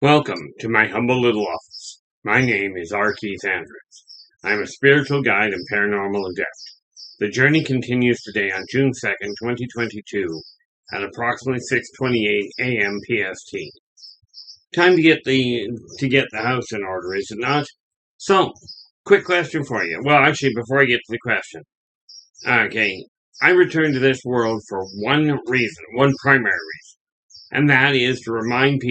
Welcome to my humble little office. My name is R. Keith Andrews. I am a spiritual guide and paranormal adept. The journey continues today on June 2nd, 2022 at approximately 6:28 a.m. PST. Time to get the house in order, is it not? So, quick question for you. Well, actually, before I get to the question. Okay, I returned to this world for one reason, one primary reason, and that is to remind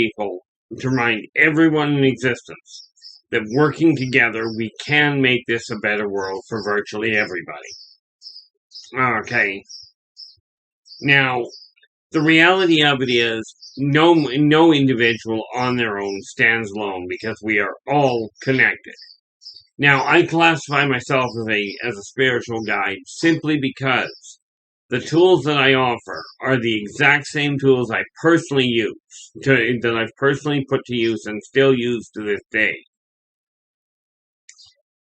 everyone in existence that working together we can make this a better world for virtually everybody. Okay. Now, the reality of it is no individual on their own stands alone because we are all connected. Now, I classify myself as a spiritual guide simply because the tools that I offer are the exact same tools I personally use, that I've personally put to use and still use to this day,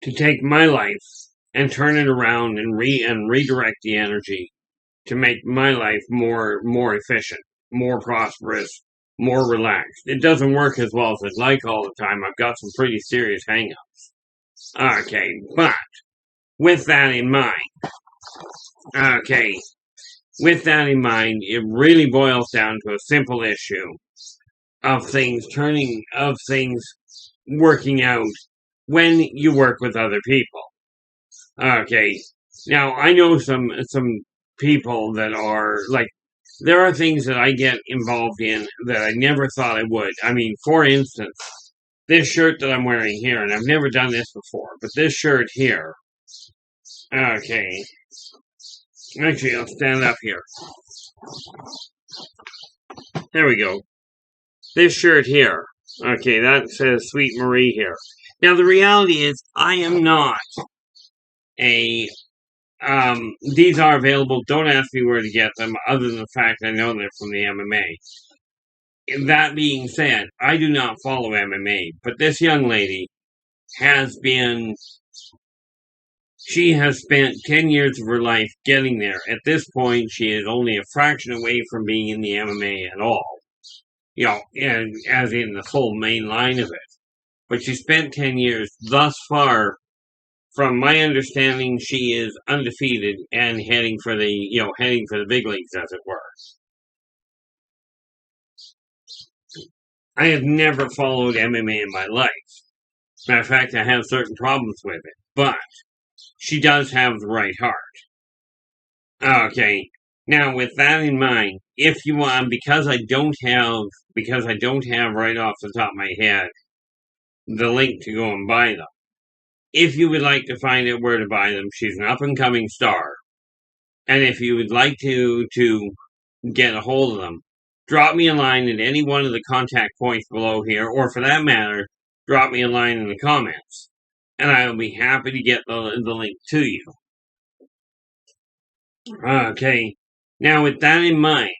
to take my life and turn it around and redirect the energy to make my life more efficient, more prosperous, more relaxed. It doesn't work as well as I'd like all the time. I've got some pretty serious hang-ups. Okay, but with that in mind, it really boils down to a simple issue of things working out when you work with other people. Okay, now I know some people that are like, there are things that I get involved in that I never thought I would. I mean, for instance, this shirt that I'm wearing here, and I've never done this before, but this shirt here, okay, actually, I'll stand up here. There we go. This shirt here, okay, that says Sweet Marie here. Now, the reality is, I am not these are available. Don't ask me where to get them, other than the fact I know they're from the MMA. That being said, I do not follow MMA, but this young lady she has spent 10 years of her life getting there. At this point, she is only a fraction away from being in the MMA at all. And as in the whole main line of it. But she spent 10 years thus far. From my understanding, she is undefeated and heading for the big leagues, as it were. I have never followed MMA in my life. Matter of fact, I have certain problems with it, but she does have the right heart. Okay. Now, with that in mind, if you want, because I don't have right off the top of my head the link to go and buy them. If you would like to find out where to buy them, she's an up-and-coming star. And if you would like to get a hold of them, drop me a line at any one of the contact points below here, or for that matter, drop me a line in the comments. And I will be happy to get the link to you. Okay. Now, with that in mind,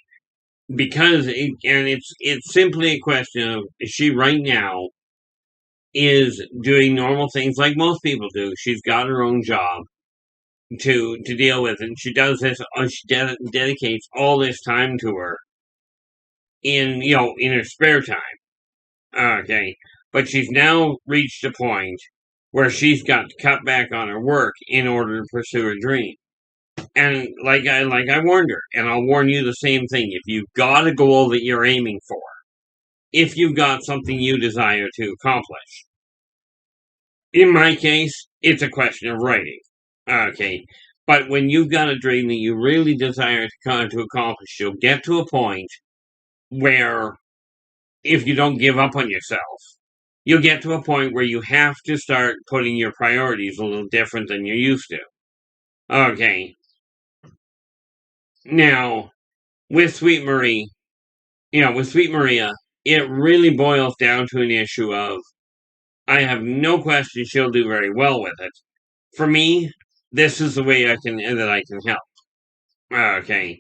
because it's simply a question of, she right now is doing normal things like most people do. She's got her own job to deal with, and she does this. She dedicates all this time to her in her spare time. Okay, but she's now reached a point where she's got to cut back on her work in order to pursue her dream. And like I warned her, and I'll warn you the same thing. If you've got a goal that you're aiming for, if you've got something you desire to accomplish, in my case, it's a question of writing. Okay, but when you've got a dream that you really desire to accomplish, you'll get to a point where, if you don't give up on yourself, you'll get to a point where you have to start putting your priorities a little different than you used to. Okay. Now, with Sweet Maria, it really boils down to an issue of, I have no question she'll do very well with it. For me, this is the way I can help. Okay.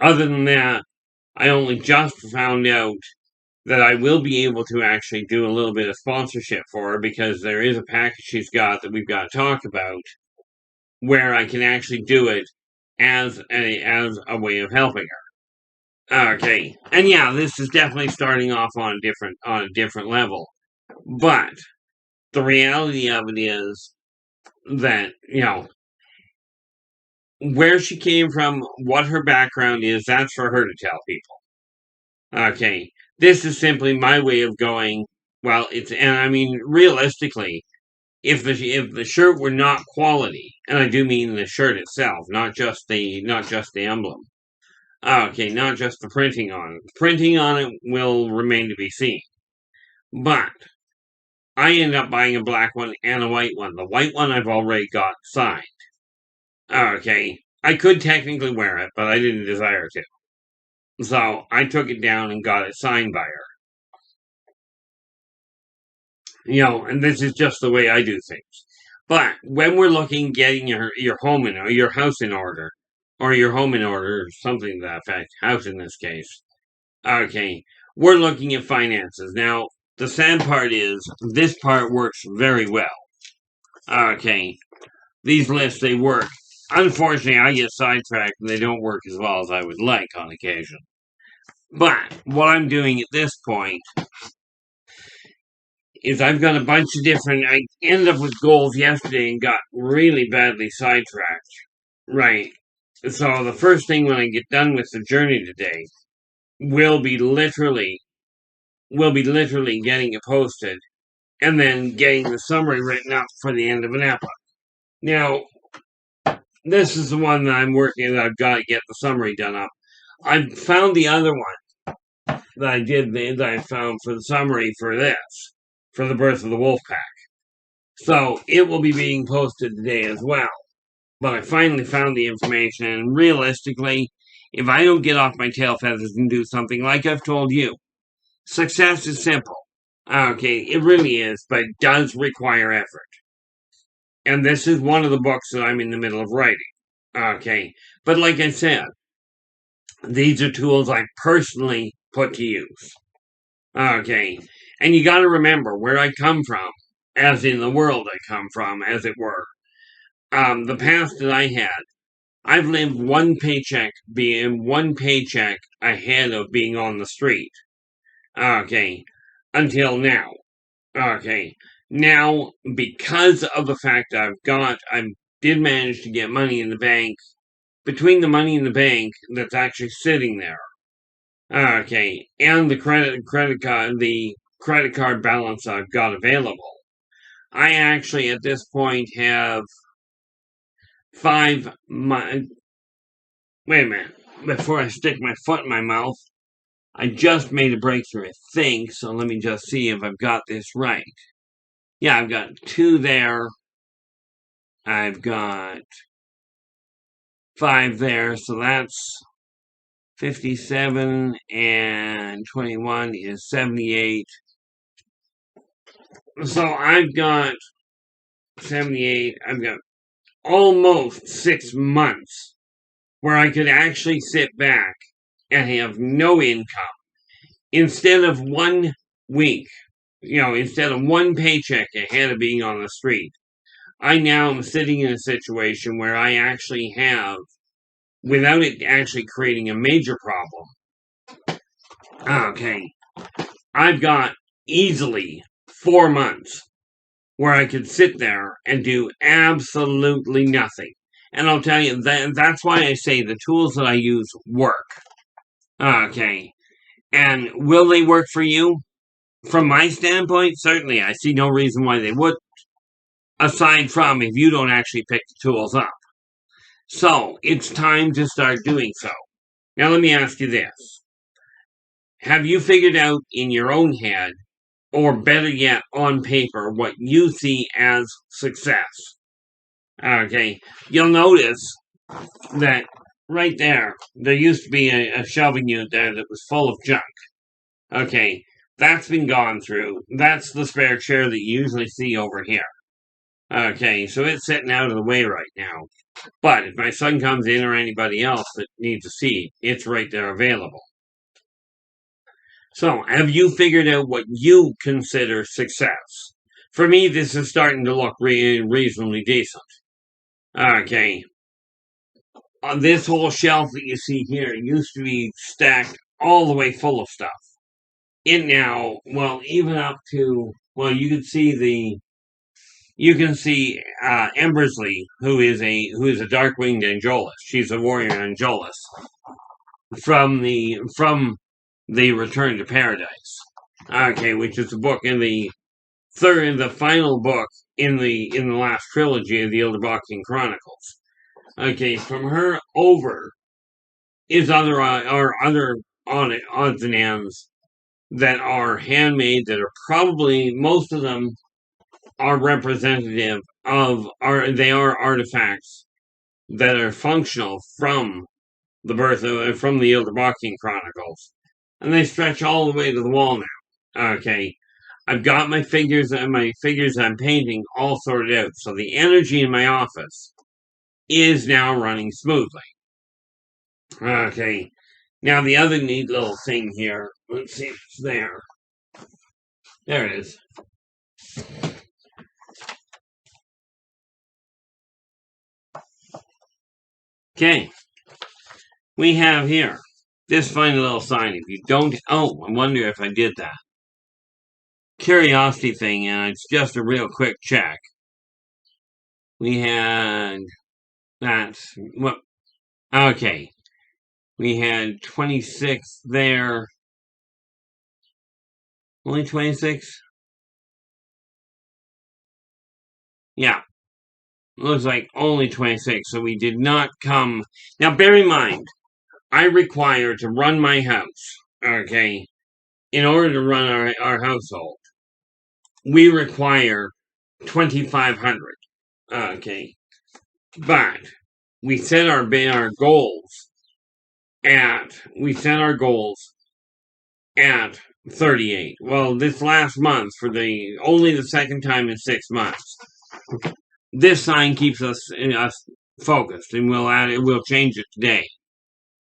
Other than that, I only just found out that I will be able to actually do a little bit of sponsorship for her, because there is a package she's got that we've got to talk about where I can actually do it as a way of helping Okay, and yeah, this is definitely starting off on a different level, but the reality of it is that where she came from, what her background is, that's for her to tell people. Okay, this is simply my way of going. Well, and I mean realistically, if the shirt were not quality, and I do mean the shirt itself, not just the emblem. Okay, not just the printing on it. The printing on it will remain to be seen. But I end up buying a black one and a white one. The white one I've already got signed. Okay, I could technically wear it, but I didn't desire to. So I took it down and got it signed by her. And this is just the way I do things. But when we're looking getting your home in or your house in order, or your home in order, or something to that effect, house in this case, okay, we're looking at finances. Now, the sad part is this part works very well. Okay, these lists, they work. Unfortunately, I get sidetracked and they don't work as well as I would like on occasion. But what I'm doing at this point is I've got a bunch of different. I ended up with goals yesterday and got really badly sidetracked. Right. So the first thing when I get done with the journey today will be literally getting it posted and then getting the summary written up for the end of an epic. Now, this is the one that I'm working that I've got to get the summary done up. I found the other one that I found for the summary for the Birth of the Wolf Pack. So it will be being posted today as well. But I finally found the information, and realistically, if I don't get off my tail feathers and do something like I've told you, success is simple. Okay, it really is, but it does require effort. And this is one of the books that I'm in the middle of writing. Okay, but like I said, these are tools I personally put to use. Okay, and you gotta remember where I come from, as in the world I come from, as it were. The past that I had, I've lived one paycheck ahead of being on the street. Okay, until now. Okay, now because of the fact I did manage to get money in the bank. Between the money in the bank that's actually sitting there, okay, and the credit card balance I've got available, I actually at this point have 5 months. Wait a minute. Before I stick my foot in my mouth, I just made a breakthrough, I think, so let me just see if I've got this right. Yeah, I've got 2 there. I've got 5 there, so that's 57 and 21 is 78. So I've got 78. I've got almost 6 months where I could actually sit back and have no income. Instead of 1 week, instead of 1 paycheck ahead of being on the street, I now am sitting in a situation where I actually have, without it actually creating a major problem, okay, I've got easily 4 months where I could sit there and do absolutely nothing. And I'll tell you, that's why I say the tools that I use work. Okay. And will they work for you? From my standpoint, certainly. I see no reason why they wouldn't. Aside from if you don't actually pick the tools up. So, it's time to start doing so. Now, let me ask you this. Have you figured out in your own head, or better yet, on paper, what you see as success? Okay, you'll notice that right there used to be a shelving unit there that was full of junk. Okay, that's been gone through. That's the spare chair that you usually see over here. Okay, so it's sitting out of the way right now. But if my son comes in or anybody else that needs a seat, it's right there available. So, have you figured out what you consider success? For me, this is starting to look reasonably decent. Okay. On this whole shelf that you see here used to be stacked all the way full of stuff. It now, well, even up to, well, you can see Embersley, who is a dark-winged Angelus. She's a warrior Angelus from the Return to Paradise. Okay, which is the book in the final book in the last trilogy of the Yldrbac Chronicles. Okay, from her over is other odds and ends that are handmade, that are probably, most of them are representative of, they are artifacts that are functional from the Yldrbac Chronicles, and they stretch all the way to the wall now. Okay, I've got my figures and my figures I'm painting all sorted out, so the energy in my office is now running smoothly. Okay, now the other neat little thing here, let's see if it's there. There it is. Okay, we have here this funny little sign. If you don't, oh, I wonder if I did that curiosity thing, and it's just a real quick check. We had that, what, okay, we had 26 there, only 26? Yeah, looks like only 26, so we did not come. Now, bear in mind, I require to run my house, okay, in order to run our household, we require 2,500, okay, but we set our goals at 38. Well, this last month, for only the second time in 6 months, this sign keeps us focused, and we'll change it today.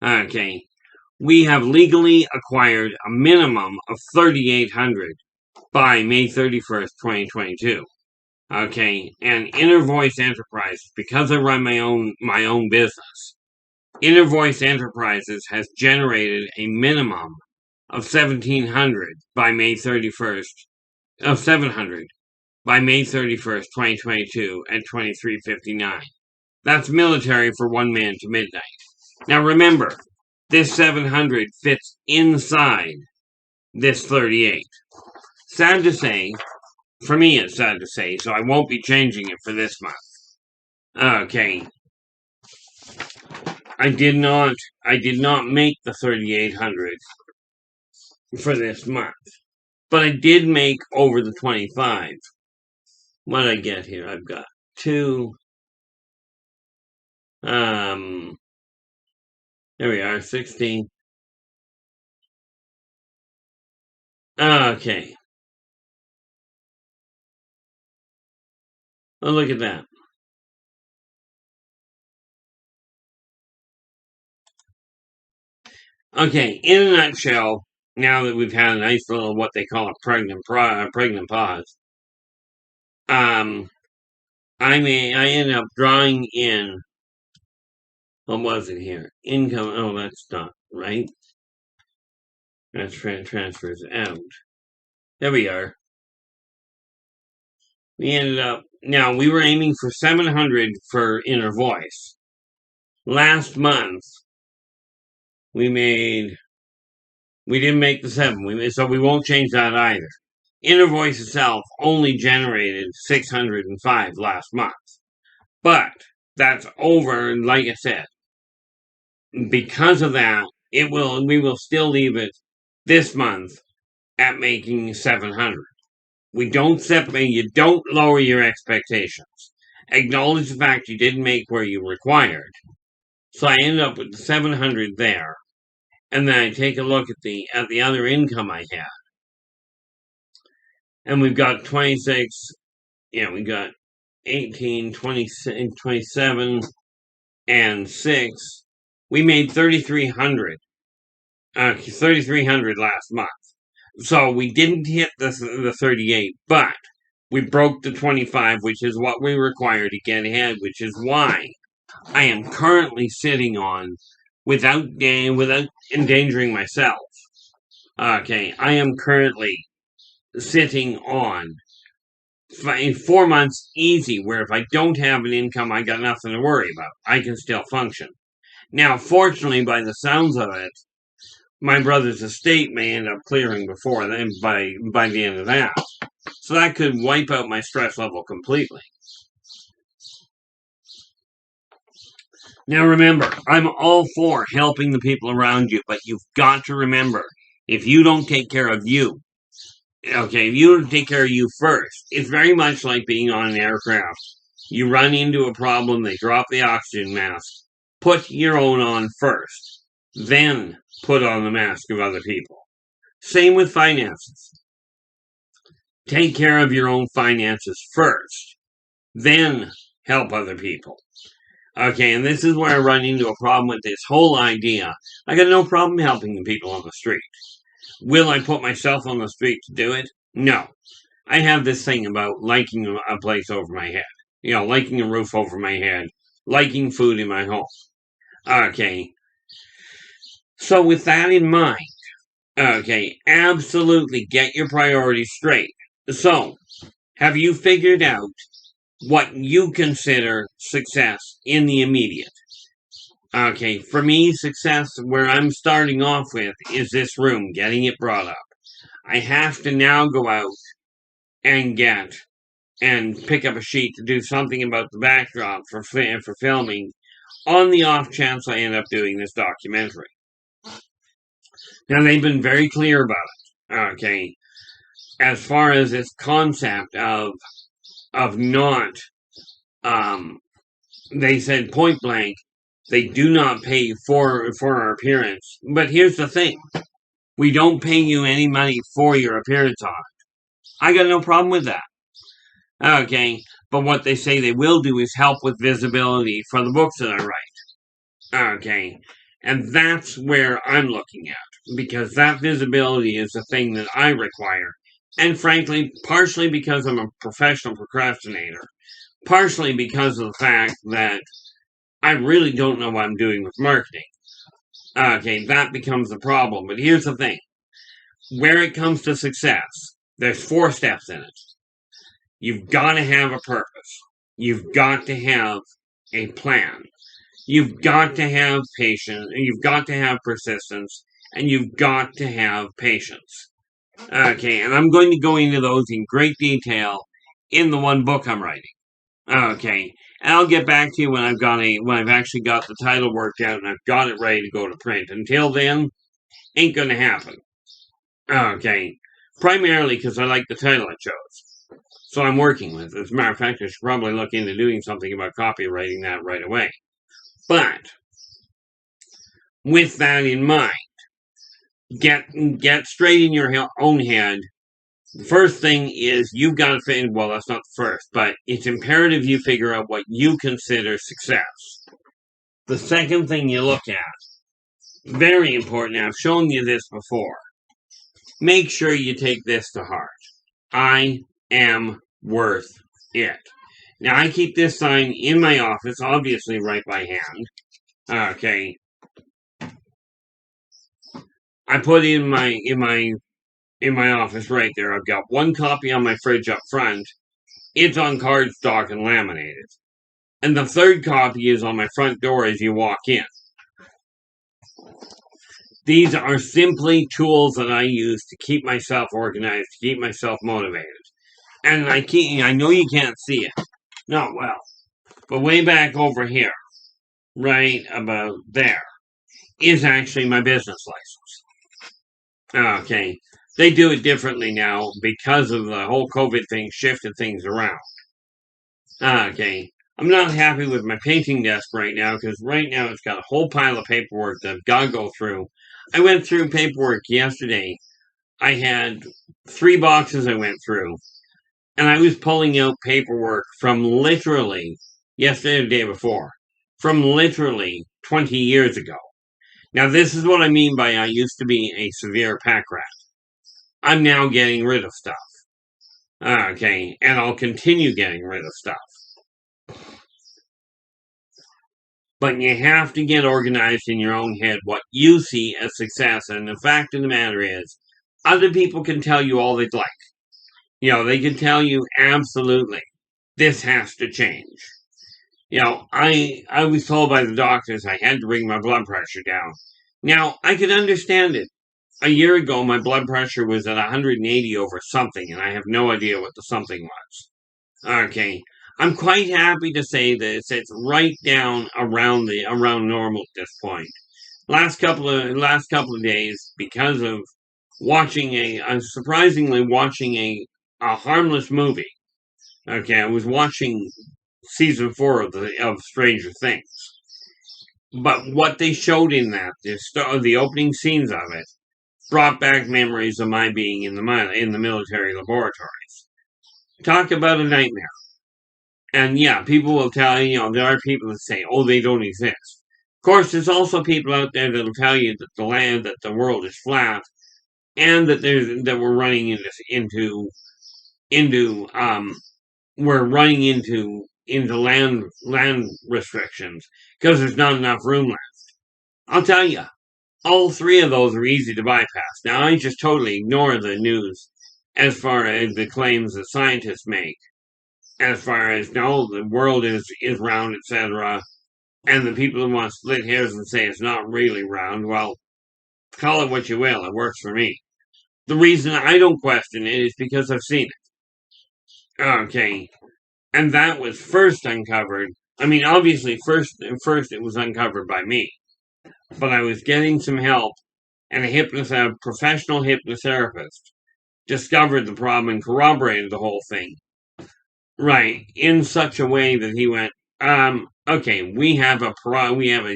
Okay, we have legally acquired a minimum of 3,800 by May 31st, 2022. Okay, and Inner Voice Enterprises, because I run my own business, Inner Voice Enterprises has generated a minimum of 1,700 by May 31st, of 700 by May 31st, 2022 at 23:59. That's military for one man to midnight. Now remember, this 700 fits inside this 38. Sad to say, for me it's sad to say, so I won't be changing it for this month. Okay. I did not make the 3,800 for this month, but I did make over the 25. What did I get here? I've got 2. There we are, 16. Okay. Oh, look at that. Okay, in a nutshell, now that we've had a nice little, what they call a pregnant pause, I ended up drawing in, what was it here? Income, oh, that's not right. That's transfers out. There we are. We ended up, now we were aiming for 700 for Inner Voice. Last month, we didn't make the 7, so we won't change that either. Inner Voice itself only generated 605 last month. But that's over, like I said. Because of that, we will still leave it this month at making 700. You don't lower your expectations. Acknowledge the fact you didn't make where you required. So I ended up with the 700 there. And then I take a look at the other income I had. And we've got 26, we got 18, 27, and 6. We made 3,300. 3,300 last month. So we didn't hit the 38, but we broke the 25, which is what we require to get ahead, which is why I am currently sitting on without endangering myself. Okay, I am currently sitting on 4 months easy, where if I don't have an income, I got nothing to worry about. I can still function. Now, fortunately, by the sounds of it, my brother's estate may end up clearing before then, by the end of that. So that could wipe out my stress level completely. Now remember, I'm all for helping the people around you, but you've got to remember, if you don't take care of you, okay, if you don't take care of you first, it's very much like being on an aircraft. You run into a problem, they drop the oxygen mask. Put your own on first, then put on the mask of other people. Same with finances. Take care of your own finances first, then help other people. Okay, and this is where I run into a problem with this whole idea. I got no problem helping the people on the street. Will I put myself on the street to do it? No. I have this thing about liking a place over my head. Liking a roof over my head. Liking food in my home. Okay. So with that in mind, okay, absolutely get your priorities straight. So, have you figured out what you consider success in the immediate? Okay, for me, success where I'm starting off with is this room, getting it brought up. I have to now go out and pick up a sheet to do something about the backdrop for filming, on the off chance I end up doing this documentary. Now, they've been very clear about it, okay, as far as this concept of not, they said point blank, they do not pay for our appearance. But here's the thing. We don't pay you any money for your appearance on it. I got no problem with that. Okay, but what they say they will do is help with visibility for the books that I write. Okay, and that's where I'm looking at, because that visibility is the thing that I require. And frankly, partially because I'm a professional procrastinator, partially because of the fact that I really don't know what I'm doing with marketing. Okay, that becomes the problem. But here's the thing. Where it comes to success, there's 4 steps in it. You've got to have a purpose. You've got to have a plan. You've got to have patience. You've got to have persistence. And you've got to have patience. Okay, and I'm going to go into those in great detail in the one book I'm writing. Okay, and I'll get back to you when I've actually got the title worked out and I've got it ready to go to print. Until then, ain't gonna happen. Okay, primarily because I like the title I chose, so I'm working with it. As a matter of fact, I should probably look into doing something about copywriting that right away. But with that in mind, get straight in your own head. The first thing is you've got to figure, well, that's not the first, but it's imperative you figure out what you consider success. The second thing you look at, very important, I've shown you this before, make sure you take this to heart. I am worth it. Now, I keep this sign in my office, obviously right by hand. Okay. I put in my office right there. I've got 1 copy on my fridge up front. It's on cardstock and laminated. And the 3rd copy is on my front door as you walk in. These are simply tools that I use to keep myself organized, to keep myself motivated. And I know you can't see it. No, well, but way back over here, right about there, is actually my business license. Okay. They do it differently now because of the whole COVID thing shifted things around. Okay. I'm not happy with my painting desk right now because right now it's got a whole pile of paperwork that I've got to go through. I went through paperwork yesterday. I had 3 boxes I went through. And I was pulling out paperwork from literally, yesterday or the day before, from literally 20 years ago. Now this is what I mean by I used to be a severe pack rat. I'm now getting rid of stuff. Okay, and I'll continue getting rid of stuff. But you have to get organized in your own head what you see as success. And the fact of the matter is, other people can tell you all they'd like. They can tell you absolutely this has to change. I was told by the doctors I had to bring my blood pressure down. Now, I could understand it. A year ago, my blood pressure was at 180 over something, and I have no idea what the something was. Okay. I'm quite happy to say that it's right down around normal at this point. Last couple of days, because of surprisingly watching a harmless movie. Okay, I was watching season 4 of Stranger Things, but what they showed in that, the opening scenes of it, brought back memories of my being in the military laboratories. Talk about a nightmare. And yeah, people will tell you, there are people that say, oh, they don't exist. Of course, there's also people out there that'll tell you that the world is flat, and that we're running into land restrictions because there's not enough room left. I'll tell you, all three of those are easy to bypass. Now, I just totally ignore the news as far as the claims that scientists make. As far as, no, the world is round, etc. And the people who want to split hairs and say it's not really round, well, call it what you will. It works for me. The reason I don't question it is because I've seen it. Okay. And that was first uncovered. I mean, obviously, first it was uncovered by me. But I was getting some help, and a professional hypnotherapist discovered the problem and corroborated the whole thing. Right, in such a way that he went, okay, we have a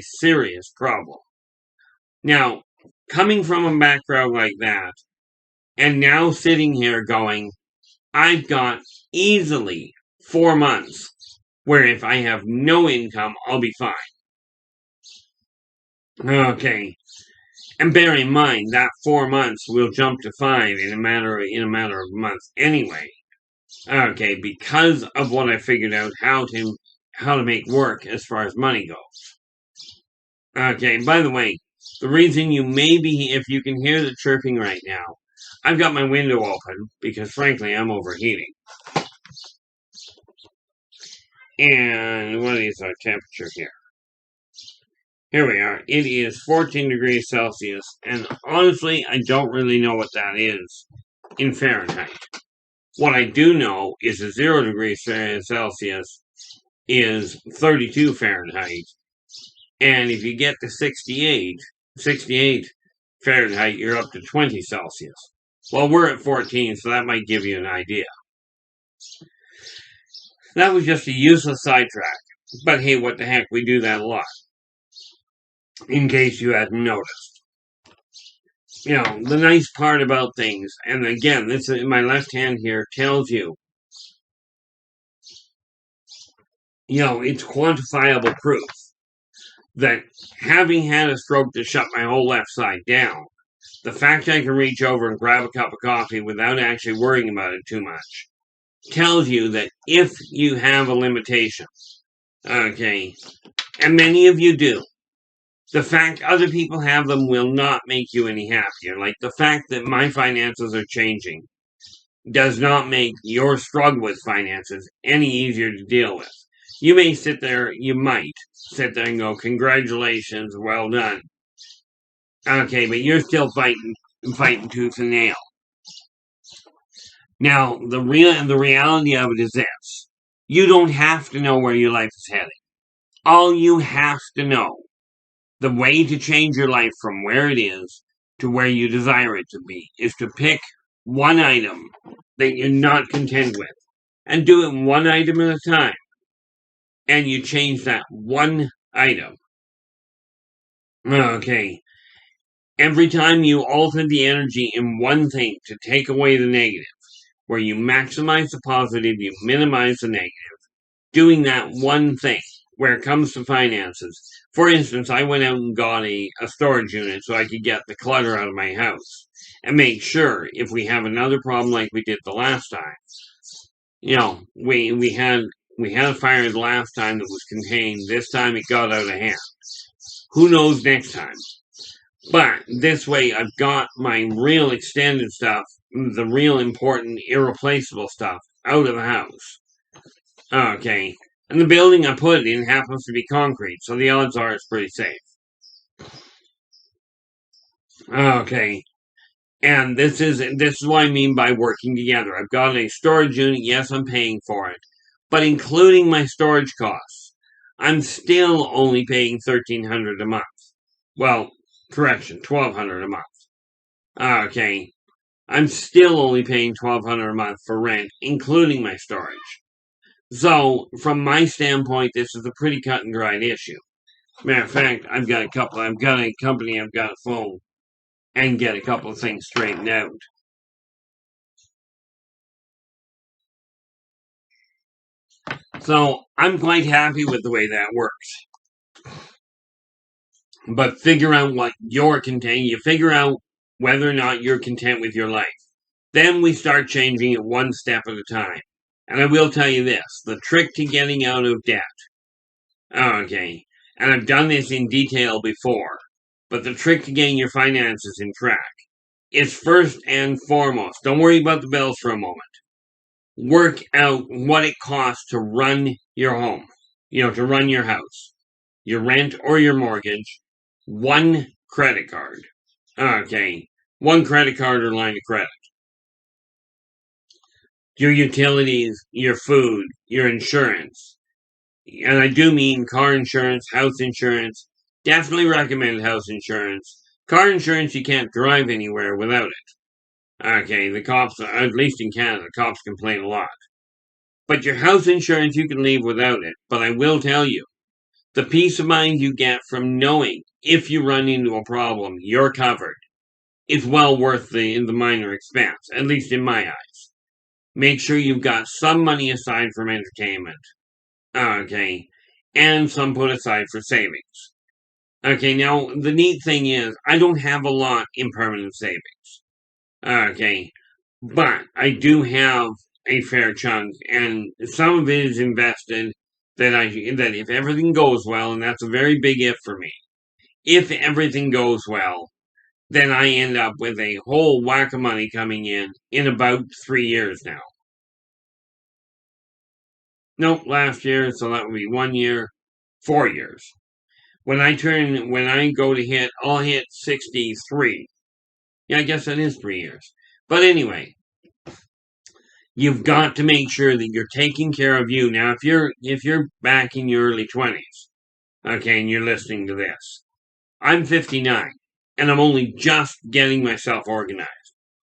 serious problem. Now, coming from a background like that, and now sitting here going, I've got easily 4 months where if I have no income, I'll be fine. Okay, and bear in mind that 4 months will jump to 5 in a matter of months anyway. Okay, because of what I figured out how to make work as far as money goes. Okay, by the way, the reason if you can hear the chirping right now, I've got my window open because frankly I'm overheating. And what is our temperature here? Here we are. It is 14 degrees Celsius, and honestly, I don't really know what that is in Fahrenheit. What I do know is that 0 degrees Celsius is 32 Fahrenheit. And if you get to 68 Fahrenheit, you're up to 20 Celsius. Well, we're at 14, so that might give you an idea. That was just a useless sidetrack. But hey, what the heck, we do that a lot. In case you hadn't noticed. The nice part about things, and again, this in my left hand here tells you, it's quantifiable proof that having had a stroke to shut my whole left side down, the fact I can reach over and grab a cup of coffee without actually worrying about it too much tells you that if you have a limitation, okay, and many of you do, the fact other people have them will not make you any happier. Like the fact that my finances are changing does not make your struggle with finances any easier to deal with. You might sit there and go, congratulations, well done. Okay, but you're still fighting tooth and nail. Now, the reality of it is this. You don't have to know where your life is heading. All you have to know, the way to change your life from where it is to where you desire it to be, is to pick one item that you're not content with and do it one item at a time. And you change that one item. Okay. Every time you alter the energy in one thing to take away the negative, where you maximize the positive, you minimize the negative, doing that one thing where it comes to finances. For instance, I went out and got a storage unit so I could get the clutter out of my house and make sure if we have another problem like we did the last time, we had we had a fire the last time that was contained. This time it got out of hand. Who knows next time? But this way, I've got my real extended stuff, the real important, irreplaceable stuff, out of the house. Okay. And the building I put it in happens to be concrete, so the odds are it's pretty safe. Okay. And this is what I mean by working together. I've got a storage unit. Yes, I'm paying for it. But including my storage costs, I'm still only paying $1,300 a month. Well, correction, $1,200 a month. Okay. I'm still only paying $1,200 a month for rent, including my storage. So, from my standpoint, this is a pretty cut and dried issue. Matter of fact, I've got a company I've got to phone and get a couple of things straightened out. So, I'm quite happy with the way that works. But figure out what you're content. You figure out whether or not you're content with your life. Then we start changing it one step at a time. And I will tell you this, the trick to getting out of debt. Okay, and I've done this in detail before, but the trick to getting your finances in track is first and foremost, don't worry about the bills for a moment. Work out what it costs to run your home, to run your house, your rent or your mortgage, one credit card. Okay, one credit card or line of credit. Your utilities, your food, your insurance. And I do mean car insurance, house insurance. Definitely recommend house insurance. Car insurance, you can't drive anywhere without it. Okay, the cops, at least in Canada, the cops complain a lot. But your house insurance, you can leave without it. But I will tell you, the peace of mind you get from knowing if you run into a problem, you're covered, is well worth the minor expense, at least in my eyes. Make sure you've got some money aside from entertainment. Okay, and some put aside for savings. Okay, now the neat thing is, I don't have a lot in permanent savings. Okay, but I do have a fair chunk, and some of it is invested that if everything goes well, and that's a very big if for me. If everything goes well, then I end up with a whole whack of money coming in about 3 years now. Nope, last year, so that would be 1 year, 4 years. When I go to hit, I'll hit 63. Yeah, I guess that is 3 years. But anyway, you've got to make sure that you're taking care of you. Now, if you're back in your early 20s, okay, and you're listening to this, I'm 59, and I'm only just getting myself organized.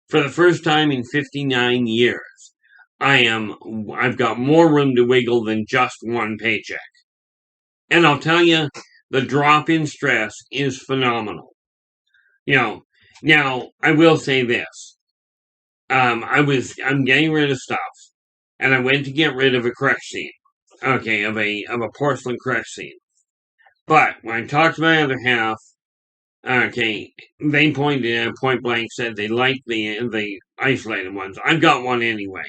For the first time in 59 years, I've got more room to wiggle than just one paycheck. And I'll tell you, the drop in stress is phenomenal. Now, I will say this. I'm getting rid of stuff, and I went to get rid of a crush scene. Okay, of a porcelain crush scene. But when I talked to my other half, okay, they point blank said they liked the isolated ones. I've got one anyway.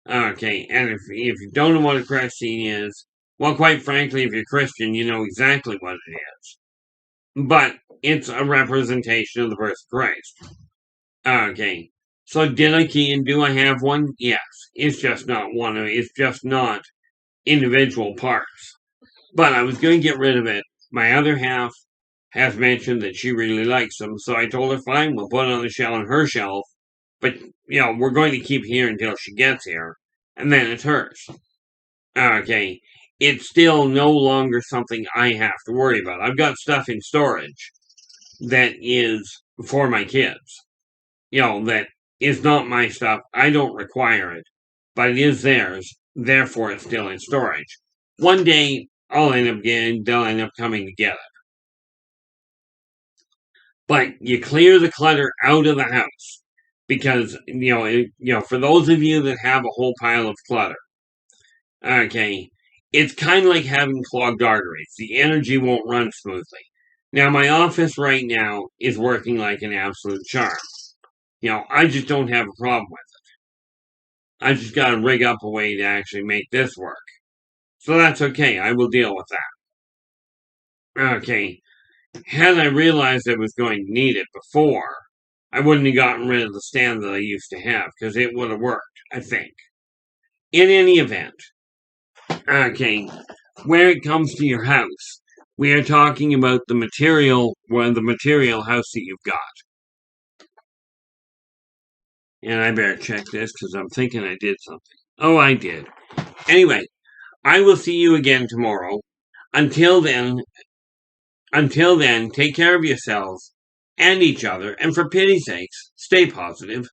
Okay, and if you don't know what a crush scene is, well, quite frankly, if you're Christian, you know exactly what it is. But it's a representation of the birth of Christ. Okay, so do I have one? Yes. It's just not one. It's just not individual parts. But I was going to get rid of it. My other half has mentioned that she really likes them, so I told her, fine, we'll put it on the shelf on her shelf. But we're going to keep here until she gets here, and then it's hers. Okay, it's still no longer something I have to worry about. I've got stuff in storage that is for my kids. That is not my stuff. I don't require it, but it is theirs. Therefore, it's still in storage. One day, they'll end up coming to get it. But you clear the clutter out of the house because for those of you that have a whole pile of clutter, okay, it's kind of like having clogged arteries. The energy won't run smoothly. Now, my office right now is working like an absolute charm. I just don't have a problem with it. I just got to rig up a way to actually make this work. So that's okay, I will deal with that. Okay, had I realized I was going to need it before, I wouldn't have gotten rid of the stand that I used to have, because it would have worked, I think. In any event, okay, where it comes to your house, we are talking about the material house that you've got. And I better check this because I'm thinking I did something. Oh, I did. Anyway, I will see you again tomorrow. Until then, take care of yourselves and each other, and for pity's sakes, stay positive.